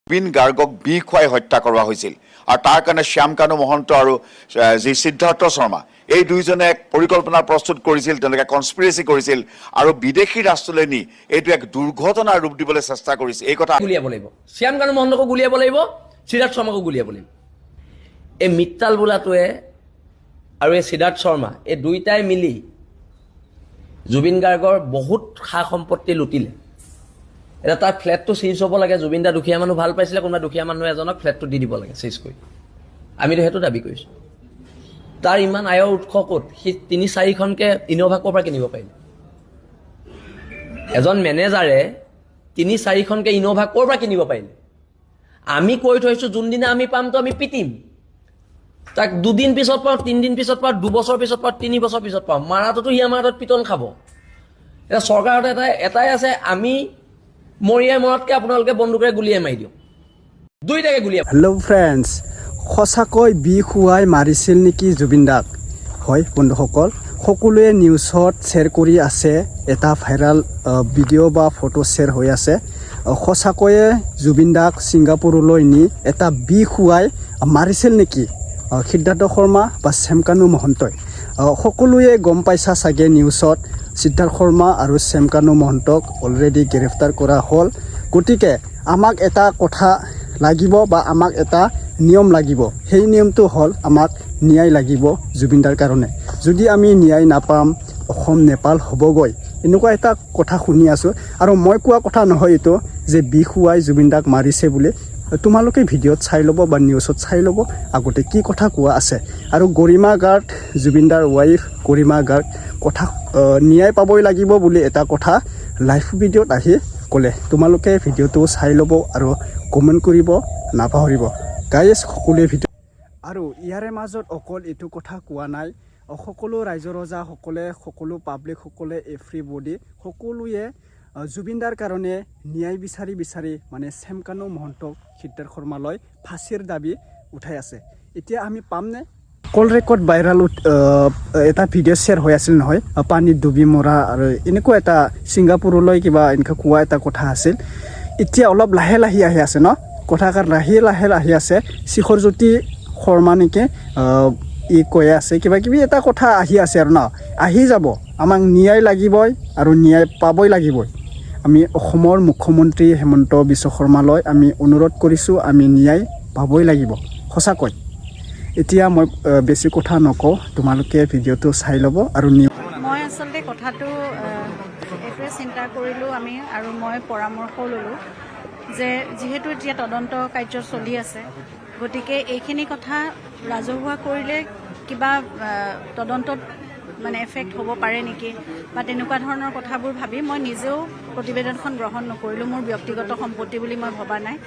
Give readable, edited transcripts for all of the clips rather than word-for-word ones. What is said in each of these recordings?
জুবিন গাৰ্গক বিষ খুৱাই হত্যা কৰা হৈছিল আৰু তাৰ কাৰণে শ্যামকানু মহন্ত আৰু যি সিদ্ধাৰ্থ শৰ্মা এই দুইজনে এক পৰিকল্পনা প্ৰস্তুত কৰিছিল তেওঁলোকে কনস্পিৰেসি কৰিছিল আৰু বিদেশী ৰাষ্ট্ৰলৈ নি এইটো এক দুৰ্ঘটনাৰ ৰূপ দিবলৈ চেষ্টা কৰিছিল এই কথা গুলিয়াব লাগিব শ্যামকানু মহন্তক গুলিয়াব লাগিব সিদ্ধাৰ্থ শৰ্মাক গুলিয়াব লাগিব এই মিত্তাল বোলাটোৱে আৰু এই সিদ্ধাৰ্থ শৰ্মা এই দুইটাই মিলি জুবিন গাৰ্গৰ বহুত খা সম্পত্তি লুটিলে এটা তাৰ ফ্লেটটো চিজ হ'ব লাগে জুবিন দা দুখীয়া মানুহ ভাল পাইছিলে কোনোবা দুখীয়া মানুহ এজনক ফ্লেটটো দি দিব লাগে চিজ কৰি আমিতো সেইটো দাবী কৰিছোঁ তাৰ ইমান আয়ৰ উৎস ক'ত সি ৩-৪খনকে ইন'ভা ক'ৰ পৰা কিনিব পাৰিলে এজন মেনেজাৰে ৩-৪খনকে ইন'ভা ক'ৰ পৰা কিনিব পাৰিলে আমি কৈ থৈছোঁ যোনদিনা আমি পামতো আমি পিটিম তাক 2 দিন পিছত পাওঁ 3 দিন পিছত পাওঁ 2 বছৰ পিছত পাওঁ 3 বছৰ পিছত পাওঁ মাৰাটোতো সি আমাৰ হাতত পিটন খাব এটা চৰকাৰত এটাই আছে আমি মৰিয়াই মৰাতকৈ আপোনালোকে বন্দুকেৰে গুলিয়াই মাৰি দিওঁ দুইটাকে গুলিয়াই হেল্ল' ফ্ৰেণ্ডছ সঁচাকৈ বিষ খুৱাই মাৰিছিল নেকি জুবিন দাক হয় বন্ধুসকল সকলোৱে নিউজত শ্বেয়াৰ কৰি আছে এটা ভাইৰাল ভিডিঅ' বা ফটো শ্বেয়াৰ হৈ আছে সঁচাকৈয়ে জুবিন দাক ছিংগাপুৰলৈ নি এটা বিষ খুৱাই মাৰিছিল নেকি সিদ্ধাৰ্থ শৰ্মা বা শ্যামকানু মহন্তই সকলোৱে গম পাইছা চাগে নিউজত সিদ্ধাৰ্থ শৰ্মা আৰু শ্যামকানু মহন্তক অলৰেডি গ্ৰেপ্তাৰ কৰা হ'ল গতিকে আমাক এটা কথা লাগিব বা আমাক এটা নিয়ম লাগিব সেই নিয়মটো হ'ল আমাক ন্যায় লাগিব জুবিনদাৰ কাৰণে যদি আমি ন্যায় নাপাম অসম নেপাল হ'বগৈ এনেকুৱা এটা কথা শুনি আছোঁ আৰু মই কোৱা কথা নহয় এইটো যে বিষ খুৱাই জুবিনদাক মাৰিছে বুলি তোমালোকে ভিডিঅ'ত চাই ল'ব বা নিউজত চাই ল'ব আগতে কি কথা কোৱা আছে আৰু গৰিমা গাৰ্গ জুবিনদাৰ ৱাইফ গৰিমা গাৰ্গ কথা ন্যায় পাবই লাগিব বুলি এটা কথা লাইভ ভিডিঅ'ত আহি ক'লে তোমালোকে ভিডিঅ'টো চাই ল'ব আৰু কমেণ্ট কৰিব নাপাহৰিব গাইজ সকলোৱে ভিডিঅ' আৰু ইয়াৰে মাজত অকল এইটো কথা কোৱা নাই সকলো ৰাইজৰ ৰজাসকলে সকলো পাব্লিকসকলে এভৰিবডি সকলোৱে জুবিনদাৰ কাৰণে ন্যায় বিচাৰি মানে শ্যামকানু মহন্তক সিদ্ধাৰ্থ শৰ্মালৈ ফাঁচীৰ দাবী উঠাই আছে এতিয়া আমি পামনে কল ৰেকৰ্ড ভাইৰাল এটা ভিডিঅ' শ্বেয়াৰ হৈ আছিল নহয় পানীত ডুবি মৰা আৰু এনেকুৱা এটা ছিংগাপুৰলৈ কিবা এনেকুৱা কোৱা এটা কথা আছিল এতিয়া অলপ লাহে লাহে আহি আছে ন কথাষাৰ লাহে আহি আছে শিখৰজ্যোতি শৰ্মা নেকি ই কৈ আছে কিবা কিবি এটা কথা আহি আছে আৰু ন আহি যাব আমাক ন্যায় লাগিবই আৰু ন্যায় পাবই লাগিবই আমি অসমৰ মুখ্যমন্ত্ৰী হেমন্ত বিশ্ব শৰ্মালৈ আমি অনুৰোধ কৰিছোঁ আমি ন্যায় পাবই লাগিব সঁচাকৈ এতিয়া মই বেছি কথা নকওঁ তোমালোকে ভিডিঅ'টো চাই ল'ব আৰু মই আচলতে কথাটো এইটোৱে চিন্তা কৰিলোঁ আমি আৰু মই পৰামৰ্শ ল'লোঁ যে যিহেতু এতিয়া তদন্ত কাৰ্য চলি আছে গতিকে এইখিনি কথা ৰাজহুৱা কৰিলে কিবা তদন্তত মানে এফেক্ট হ'ব পাৰে নেকি বা তেনেকুৱা ধৰণৰ কথাবোৰ ভাবি মই নিজেও প্ৰতিবেদনখন গ্ৰহণ নকৰিলোঁ মোৰ ব্যক্তিগত সম্পত্তি বুলি মই ভবা নাই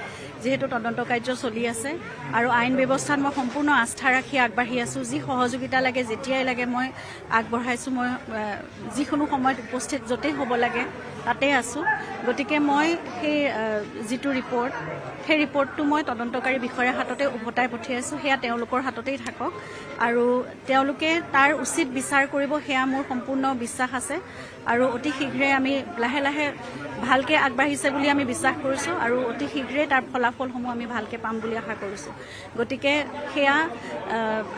যিহেতু তদন্ত কাৰ্য চলি আছে আৰু আইন ব্যৱস্থাত মই সম্পূৰ্ণ আস্থা ৰাখি আগবাঢ়ি আছোঁ যি সহযোগিতা লাগে যেতিয়াই লাগে মই আগবঢ়াইছোঁ মই যিকোনো সময়ত উপস্থিত য'তেই হ'ব লাগে তাতেই আছোঁ গতিকে মই সেই যিটো ৰিপৰ্ট সেই ৰিপৰ্টটো মই তদন্তকাৰী বিষয়াৰ হাততে উভতাই পঠিয়াইছোঁ সেয়া তেওঁলোকৰ হাততেই থাকক আৰু তেওঁলোকে তাৰ উচিত বিচাৰ কৰিব সেয়া মোৰ সম্পূৰ্ণ বিশ্বাস আছে আৰু অতি শীঘ্ৰে আমি লাহে ভালকৈ আগবাঢ়িছে বুলি আমি বিশ্বাস কৰিছোঁ আৰু অতি শীঘ্ৰেই তাৰ ফলাফলসমূহ আমি ভালকৈ পাম বুলি আশা কৰিছোঁ গতিকে সেয়া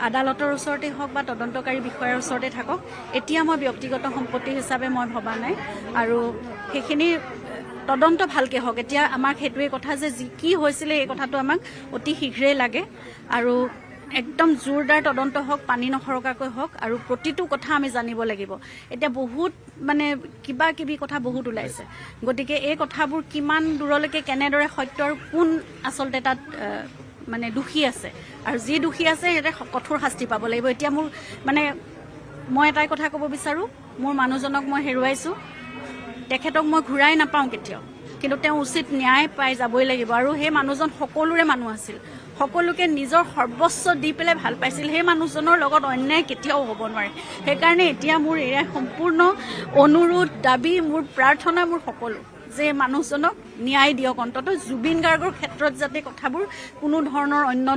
আদালতৰ ওচৰতে হওক বা তদন্তকাৰী বিষয়াৰ ওচৰতে থাকক এতিয়া মই ব্যক্তিগত সম্পত্তি হিচাপে মই ভবা নাই আৰু সেইখিনি তদন্ত ভালকৈ হওক এতিয়া আমাক সেইটোৱে কথা যে কি হৈছিলে এই কথাটো আমাক অতি শীঘ্ৰেই লাগে আৰু একদম জোৰদাৰ তদন্ত হওক পানী নসৰকাকৈ হওক আৰু প্ৰতিটো কথা আমি জানিব লাগিব এতিয়া বহুত মানে কিবা কিবি কথা বহুত ওলাইছে গতিকে এই কথাবোৰ কিমান দূৰলৈকে কেনেদৰে সত্যৰ কোন আচলতে তাত মানে দোষী আছে আৰু যি দোষী আছে সিহঁতে কঠোৰ শাস্তি পাব লাগিব এতিয়া মোৰ মানে মই এটাই কথা ক'ব বিচাৰোঁ মোৰ মানুহজনক মই হেৰুৱাইছোঁ তেখেতক মই ঘূৰাই নাপাওঁ কেতিয়াও কিন্তু তেওঁ উচিত ন্যায় পাই যাবই লাগিব আৰু সেই মানুহজন সকলোৰে মানুহ আছিল সকলোকে নিজৰ সৰ্বস্ব দি পেলাই ভাল পাইছিল সেই মানুহজনৰ লগত অন্যায় কেতিয়াও হ'ব নোৱাৰে সেইকাৰণে এতিয়া মোৰ এয়া সম্পূৰ্ণ অনুৰোধ দাবী মোৰ প্ৰাৰ্থনা মোৰ সকলো যে মানুহজনক ন্যায় দিয়ক অন্ততঃ জুবিন গাৰ্গৰ ক্ষেত্ৰত যাতে কথাবোৰ কোনো ধৰণৰ অন্য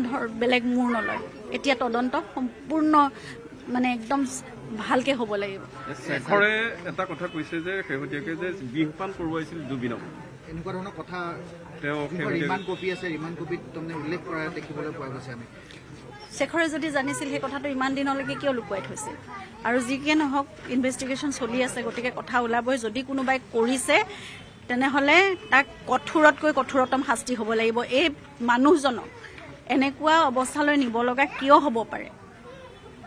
বেলেগ মূৰ নলয় এতিয়া তদন্ত সম্পূৰ্ণ মানে একদম ভালকে হ'ব লাগিব শেখৰে এটা কথা কৈছে যে শেহতীয়াকৈ যে বিহপান কৰোৱাইছিল জুবিনক এনেকুৱা ধৰণৰ কথা ৰিমাণ্ড কপি আছে, ৰিমাণ্ড কপিত তাৰমানে উল্লেখ কৰা দেখিবলৈ পোৱা গৈছে আমি। শেখৰে যদি জানিছিল সেই কথাটো ইমান দিনলৈকে কিয় লুকুৱাই থৈছিল? আৰু যিকে নহওক ইনভেষ্টিগেশ্যন চলি আছে, গতিকে কথা ওলাবই। যদি কোনোবাই কৰিছে তেনেহ'লে তাক কঠোৰতকৈ কঠোৰতম শাস্তি হ'ব লাগিব। এই মানুহজনক এনেকুৱা অৱস্থালৈ নিব লগা কিয় হ'ব পাৰে?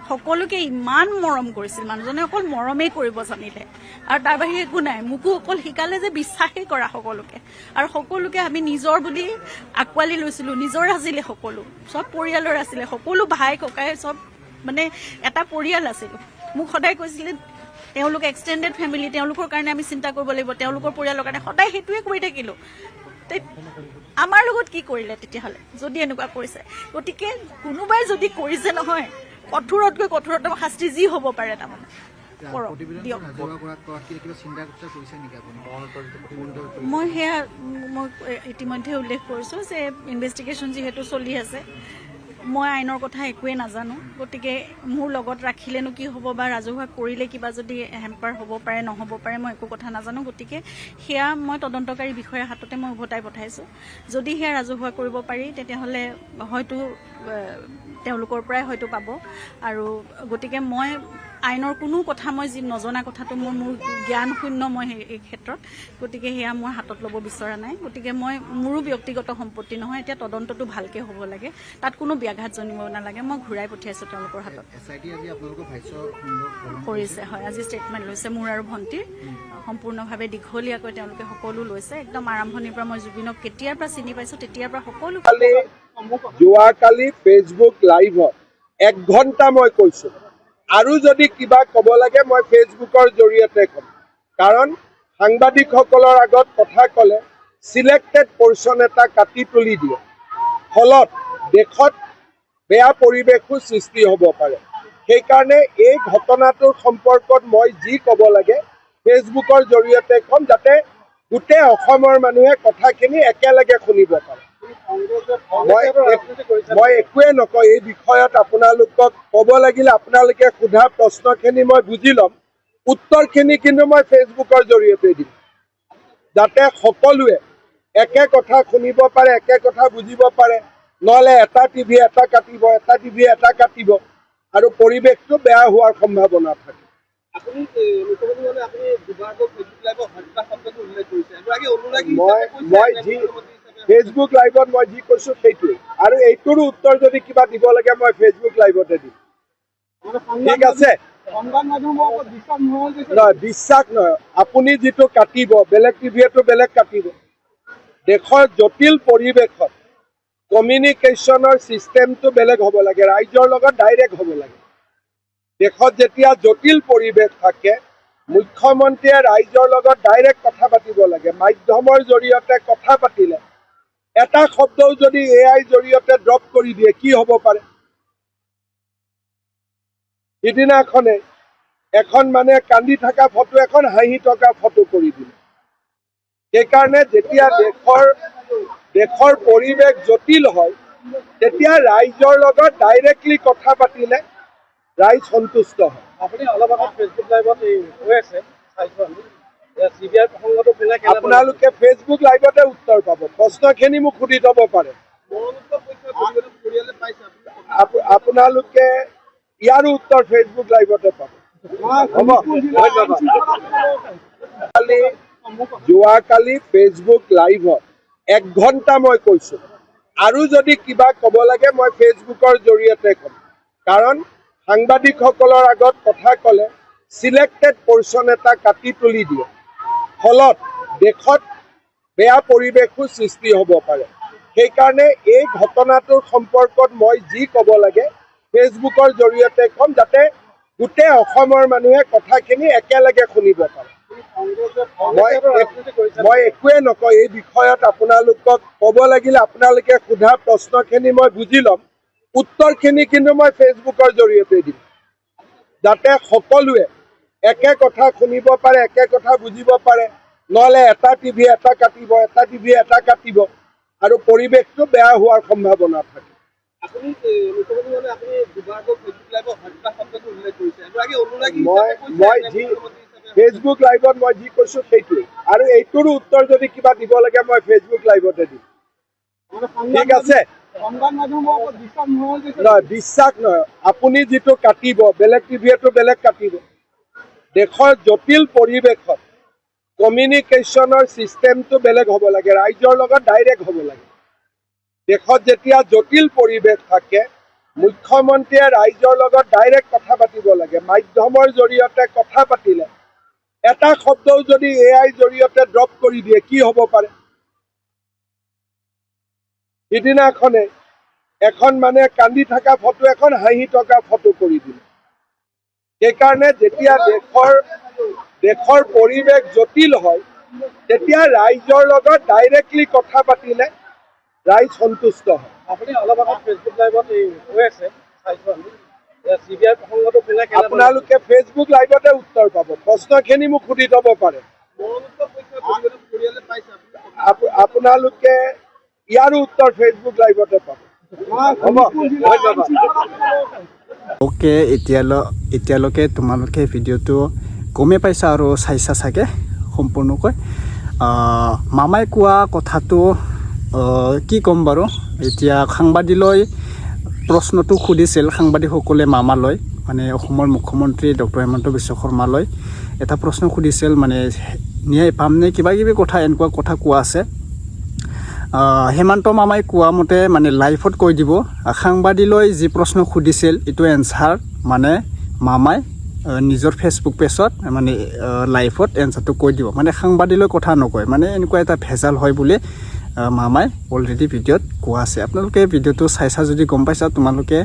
সকলোকে ইমান মৰম কৰিছিল মানুহজনে, অকল মৰমেই কৰিব জানিলে আৰু তাৰ বাহিৰে একো নাই। মোকো অকল শিকালে যে বিশ্বাসেই কৰা সকলোকে, আৰু সকলোকে আমি নিজৰ বুলি আঁকোৱালি লৈছিলোঁ। নিজৰ আছিলে সকলো, চব পৰিয়ালৰ আছিলে, সকলো ভাই ককাই চব মানে এটা পৰিয়াল আছিলোঁ। মোক সদায় কৈছিলে তেওঁলোক এক্সটেণ্ডেড ফেমিলি, তেওঁলোকৰ কাৰণে আমি চিন্তা কৰিব লাগিব, তেওঁলোকৰ পৰিয়ালৰ কাৰণে। সদায় সেইটোৱে কৰি থাকিলোঁ। আমাৰ লগত কি কৰিলে তেতিয়াহ'লে যদি এনেকুৱা কৰিছে? গতিকে কোনোবাই যদি কৰিছে নহয়, কঠোৰতকৈ কঠোৰতম শাস্তি যি হ'ব পাৰে তাৰমানে দিয়ক। মই সেয়া মই ইতিমধ্যে উল্লেখ কৰিছোঁ যে ইনভেষ্টিগেশ্যন যিহেতু চলি আছে, মই আইনৰ কথা একোৱেই নাজানো। গতিকে মোৰ লগত ৰাখিলেনো কি হ'ব, বা ৰাজহুৱা কৰিলে কিবা যদি হেম্পাৰ হ'ব পাৰে নহ'ব পাৰে, মই একো কথা নাজানো। গতিকে সেয়া মই তদন্তকাৰী বিষয়াৰ হাততে মই উভতাই পঠাইছোঁ। যদি সেয়া ৰাজহুৱা কৰিব পাৰি তেতিয়াহ'লে হয়তো তেওঁলোকৰ পৰাই হয়তো পাব। আৰু গতিকে মই আইনৰ কোনো কথা মই যি নজনা কথাটো মোৰ জ্ঞান শূন্য মই এই ক্ষেত্ৰত, গতিকে সেয়া মই হাতত ল'ব বিচৰা নাই। গতিকে মোৰো ব্যক্তিগত সম্পত্তি নহয়, এতিয়া তদন্তটো ভালকৈ হ'ব লাগে, তাত কোনো ব্যাঘাত জন্মিব নালাগে। মই ঘূৰাই পঠিয়াইছোঁ তেওঁলোকৰ হাতত। কৰিছে হয়, আজি ষ্টেটমেণ্ট লৈছে মোৰ আৰু ভণ্টিৰ। সম্পূৰ্ণভাৱে দীঘলীয়াকৈ তেওঁলোকে সকলো লৈছে। একদম আৰম্ভণিৰ পৰা মই জুবিনক কেতিয়াৰ পৰা চিনি পাইছোঁ তেতিয়াৰ পৰা সকলো। যোৱাকালি ফেচবুক লাইভত 1 ঘণ্টা মই কৈছোঁ, আৰু যদি কিবা ক'ব লাগে মই ফেচবুকৰ জৰিয়তে ক'ম। কাৰণ সাংবাদিকসকলৰ আগত কথা ক'লে চিলেক্টেড পৰ্চন এটা কাটি তুলি দিয়ে, ফলত দেশত বেয়া পৰিৱেশো সৃষ্টি হ'ব পাৰে। সেইকাৰণে এই ঘটনাটোৰ সম্পৰ্কত মই যি ক'ব লাগে ফেচবুকৰ জৰিয়তে ক'ম, যাতে গোটেই অসমৰ মানুহে কথাখিনি একেলগে শুনিব পাৰে। মই একোৱে নকওঁ এই বিষয়ত। আপোনালোকক ক'ব লাগিলে আপোনালোকে সোধা প্ৰশ্নখিনি মই বুজি ল'ম, উত্তৰখিনি কিন্তু মই ফেচবুকৰ জৰিয়তে দিম, যাতে সকলোৱে একে কথা শুনিব পাৰে, একে কথা বুজিব পাৰে। নহ'লে এটা টিভি এটা কাটিব, এটা টিভি এটা কাটিব, আৰু পৰিৱেশটো বেয়া হোৱাৰ সম্ভাৱনা থাকে। মই যি ফেচবুক লাইভত মই যি কৈছোঁ সেইটোৱে, আৰু এইটোৰো উত্তৰ যদি কিবা দিব লাগে মই ফেচবুক লাইভতে দিম। ঠিক আছে? নহয়, বিশ্বাস নহয়। আপুনি যিটো কাটিব, বেলেগ টিভিয়েটো বেলেগ কাটিব। দেশৰ জটিল পৰিৱেশত কমিউনিকেশ্যনৰ ছিষ্টেমটো বেলেগ হ'ব লাগে, ৰাইজৰ লগত ডাইৰেক্ট হ'ব লাগে। দেশত যেতিয়া জটিল পৰিৱেশ থাকে, মুখ্যমন্ত্ৰীয়ে ৰাইজৰ লগত ডাইৰেক্ট কথা পাতিব লাগে। মাধ্যমৰ জৰিয়তে কথা পাতিলে এটা শব্দও যদি AI জৰিয়তে ড্ৰপ কৰি দিয়ে কি হ'ব পাৰে? সিদিনাখনে এখন মানে কান্দি থকা ফটো এখন হাঁহি থকা ফটো কৰি দিলে। সেইকাৰণে যেতিয়া দেশৰ পৰিৱেশ জটিল হয়, তেতিয়া ৰাইজৰ লগত ডাইৰেক্টলি কথা পাতিলে ৰাইজ সন্তুষ্ট হয়। আপুনি অলপ আগত ফেচবুক লাইভত কৈ আছে, আপোনালোকে ফেচবুক লাইভতে উত্তৰ পাব। প্ৰশ্নখিনি মোক সুধি থব পাৰে। আপোনালোকে ইয়াৰো উত্তৰ ফেচবুক লাইভতে পাব। যোৱাকালি ফেচবুক লাইভত 1 ঘণ্টা মই কৈছোঁ, আৰু যদি কিবা ক'ব লাগে মই ফেচবুকৰ জৰিয়তে ক'ম। কাৰণ সাংবাদিকসকলৰ আগত কথা ক'লে চিলেক্টেড পৰ্চন এটা কাটি তুলি দিয়ে, ফলত দেশত বেয়া পৰিৱেশো সৃষ্টি হ'ব পাৰে। সেইকাৰণে এই ঘটনাটোৰ সম্পৰ্কত মই যি ক'ব লাগে ফেচবুকৰ জৰিয়তে ক'ম, যাতে গোটেই অসমৰ মানুহে কথাখিনি একেলগে শুনিব পাৰে। মই একোৱে নকওঁ এই বিষয়ত। আপোনালোকক ক'ব লাগিলে আপোনালোকে সোধা প্ৰশ্নখিনি মই বুজি ল'ম, উত্তৰখিনি কিন্তু মই ফেচবুকৰ জৰিয়তে দিম, যাতে সকলোৱে একে কথা শুনিব পাৰে, একে কথা বুজিব পাৰে। নহ'লে এটা টিভি এটা কাটিব, এটা টিভি এটা কাটিব, আৰু পৰিৱেশটো বেয়া হোৱাৰ সম্ভাৱনা থাকে। ফেচবুক লাইভত মই যি কৈছোঁ সেইটোৱে, আৰু এইটোৰো উত্তৰ যদি কিবা দিব লাগে মই ফেচবুক লাইভতে দিম। ঠিক আছে? নহয়, বিশ্বাস নহয়, আপুনি যিটো কাটিব বেলেগ টিভিয়েটো বেলেগ কাটিব। দেশৰ জটিল পৰিৱেশত কমিউনিকেশ্যনৰ ছিষ্টেমটো বেলেগ হ'ব লাগে, ৰাইজৰ লগত ডাইৰেক্ট হ'ব লাগে। দেশত যেতিয়া জটিল পৰিৱেশ থাকে, মুখ্যমন্ত্ৰীয়ে ৰাইজৰ লগত ডাইৰেক্ট কথা পাতিব লাগে। মাধ্যমৰ জৰিয়তে কথা পাতিলে এটা শব্দও যদি AI জৰিয়তে ড্ৰপ কৰি দিয়ে কি হ'ব পাৰে? সিদিনাখনে এখন মানে কান্দি থকা ফটো এখন হাঁহি থকা ফটো কৰি দিলে। সেইকাৰণে যেতিয়া দেশৰ পৰিৱেশ জটিল হয় তেতিয়া ৰাইজৰ লগত ডাইৰেক্টলি কথা পাতিলে ৰাইজ সন্তুষ্ট হয়। আপুনি অলপ আগত ফেচবুক লাইভত কৈ আছে CBI প্ৰসংগটো কোনে আপোনালোকে ফেচবুক লাইভতে উত্তৰ পাব। প্ৰশ্নখিনি মোক সুধি থব পাৰে। আপোনালোকে ইয়াৰো উত্তৰ ফেচবুক লাইভতে পাব। হ'ব, ধন্যবাদ। ওকে, এতিয়ালৈকে তোমালোকে ভিডিঅ'টো গমেই পাইছা আৰু চাইছা চাগে সম্পূৰ্ণকৈ। মামাই কোৱা কথাটো কি ক'ম বাৰু। এতিয়া সাংবাদিকলৈ প্ৰশ্নটো সুধিছিল সাংবাদিকসকলে মামালৈ, মানে অসমৰ মুখ্যমন্ত্ৰী ডক্টৰ হিমন্ত বিশ্ব শৰ্মালৈ এটা প্ৰশ্ন সুধিছিল, মানে ন্যায় পামনে কিবা কিবি কথা, এনেকুৱা কথা কোৱা আছে। হেমন্ত মামাই কোৱা মতে মানে লাইভত কৈ দিব। সাংবাদিকলৈ যি প্ৰশ্ন সুধিছিল এইটো এনচাৰ মানে মামাই নিজৰ ফেচবুক পেজত মানে লাইভত এনচাৰটো কৈ দিব, মানে সাংবাদিকলৈ কথা নকয়। মানে এনেকুৱা এটা ভেজাল হয় বুলি মামাই অলৰেডি ভিডিঅ'ত কোৱা আছে। আপোনালোকে ভিডিঅ'টো চাইছা যদি গম পাইছা, তোমালোকে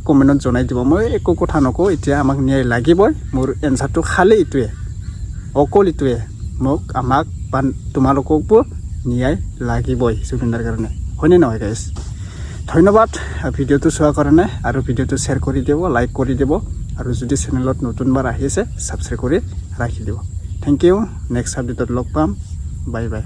কমেণ্টত জনাই দিব। মই একো কথা নকওঁ, এতিয়া আমাক ন্যায় লাগিবই। মোৰ এনচাৰটো খালী এইটোৱে, অকল এইটোৱে, আমাক বা তোমালোককো ন্যায় লাগিবই জুবিনদাৰ কাৰণে, হয়নে নহয় গাইজ? ধন্যবাদ ভিডিঅ'টো চোৱাৰ কাৰণে, আৰু ভিডিঅ'টো শ্বেয়াৰ কৰি দিব, লাইক কৰি দিব, আৰু যদি চেনেলত নতুনবাৰ আহিছে ছাবস্ক্ৰাইব কৰি ৰাখি দিব। Thank you. নেক্সট আপডেটত লগ পাম। বাই বাই।